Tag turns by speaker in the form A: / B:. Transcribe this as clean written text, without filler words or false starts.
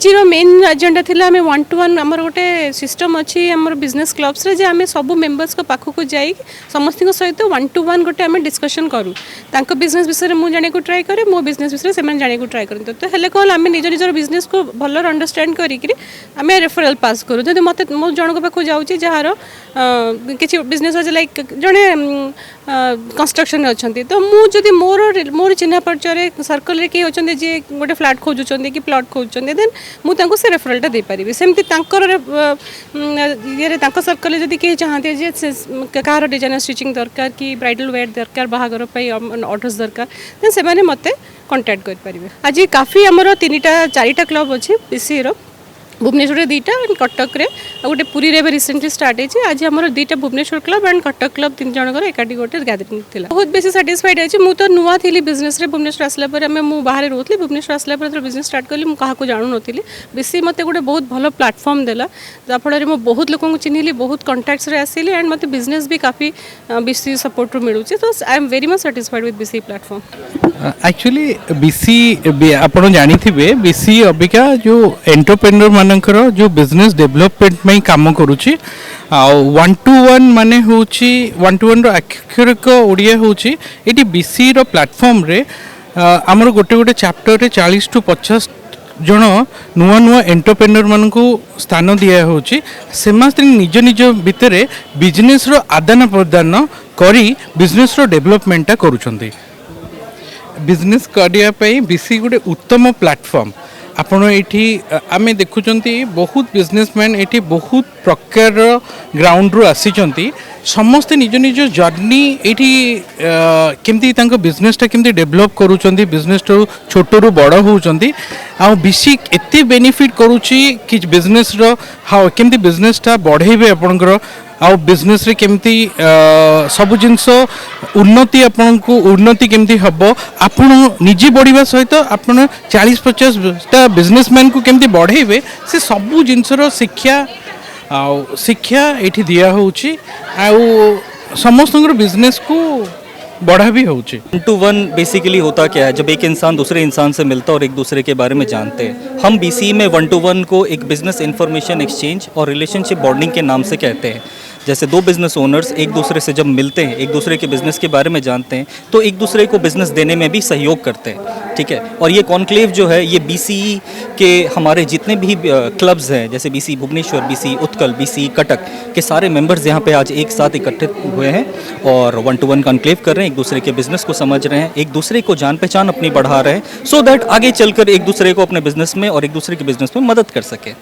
A: आज main agenda थिला आम 1-to-1 आमर गोटे सिस्टम अच्छी आमर बिजनेस क्लब्स रे जे आम सब मेंबर्स को पाखक जाई समस्त सहित 1-to-1 गोटे आम डिस्कशन करूँ तांको बिजनेस विषय में जाने को ट्राए करे मो बिजनेस विषय से जाने को ट्राए करते तो हेल्ले कौन आम निज निजर बिजनेस को भल अंडरस्टैंड करी आम रेफरल पास करूँ जब मत मो जन पाक जाऊँगी जार किसी बिजनेस अच्छे लाइक जड़े कंस्ट्रक्शन अच्छा तो मुझे मोर चिन्ह परिचय सर्कल रे किए अच्छा जी गोटे फ्लाट खोजुंट कि प्लट खोजुंट देन मुझे से रेफरलटा दे पारि सेमती ये सर्कल जब किए चाहते जे कहार डिजाइनर स्टिचिंग दरकार कि ब्राइडल वेयर दरकार बाहागर ऑर्डर्स दरकार देन से मत कांटेक्ट करें। आज काफ़ी आमर 3-4 क्लब अच्छी बीसी भुवनेश्वर में 2टा एंड कटक रे गोटे पुरी रे रिसेंटली स्टार्ट है आज आम 2टा Bhubaneswar club and Cuttack club 3 जनकर एकाठी गोटे गैदरिंग थी बहुत बेसी साटिस्फाइड है मुझे नुआ थी बिजनेस रे भुवनेश्वर आसला बाहर रोली भुवनेश्वर आसला बिजनेस स्टार्ट कली मुझे जाणु नी बीसी मत गोटे बहुत भल प्लाटफर्म देला जहाँफल मैं बहुत लोक चिन्हली बहुत कंटाक्ट्स रे आसिली एंड मत बिजनेस भी काफ़ी बीसी सपोर्ट मिलूँ तो I am very much satisfied with BC platform.
B: Actually BC आप जानी बीसी अबिका जो एंटरप्रेन्योर मानकर जो बिजनेस डेवलपमेंट में काम करुच्ची 1-to-1 माने होची 1-to-1 अक्षरिक ओडिया होची एटी बीसी रो प्लेटफॉर्म रे आमर गोटे गोटे चैप्टर रे 40-50 जन नुआ नुआ एंटरप्रेन्योर मान को स्थान दिया होची से निज निज भितर बिजनेस रो आदान प्रदान करी बिजनेस रो डेवलपमेंटा करूछंती बिजनेस करने बीसी गोटे उत्तम प्लेटफॉर्म आपण ये आम देखुं बहुत बिजनेसमैन ये बहुत प्रकार ग्राउंड रू आसी समस्ते निज निज जर्नी ये केमती बिजनेसटा केमती डेवलप करूँ बिजनेस छोट रू बड़ होती बीसी एत बेनिफिट करुच्ची कि बिजनेस हाँ केमती बिजनेसटा बढ़ेबे आपणकर आउ बिजनेस रे केमती सब जिनस उन्नति आपन को उन्नति केमती हबो आपण निजी बढ़िबा सहित आपण 40-50 बिजनेसमैन को केमती बढ़ेबे से सब जिनसर शिक्षा एठी दिया होउची आउ समस्त बिजनेस को बढ़ा भी होउची।
C: 1-to-1 बेसिकली होता क्या है जब एक इंसान दूसरे इंसान से मिलता है और एक दूसरे के बारे में जानते हैं। हम बीसी में 1-to-1 को एक बिजनेस इंफॉर्मेशन एक्सचेंज और रिलेशनशिप बॉन्डिंग के नाम से कहते हैं। जैसे दो बिजनेस ओनर्स एक दूसरे से जब मिलते हैं एक दूसरे के बिजनेस के बारे में जानते हैं तो एक दूसरे को बिजनेस देने में भी सहयोग करते हैं, ठीक है। और ये कॉन्क्लेव जो है ये बीसी के हमारे जितने भी क्लब्स हैं जैसे BC Bhubaneswar, BC Utkal, BC Cuttack के सारे मेंबर्स यहाँ पे आज एक साथ इकट्ठे हुए हैं और 1-to-1 कॉन्क्लेव कर रहे हैं, एक दूसरे के बिजनेस को समझ रहे हैं, एक दूसरे को जान पहचान अपनी बढ़ा रहे हैं सो दैट आगे चलकर एक दूसरे को अपने बिजनेस में और एक दूसरे के बिजनेस में मदद कर सके।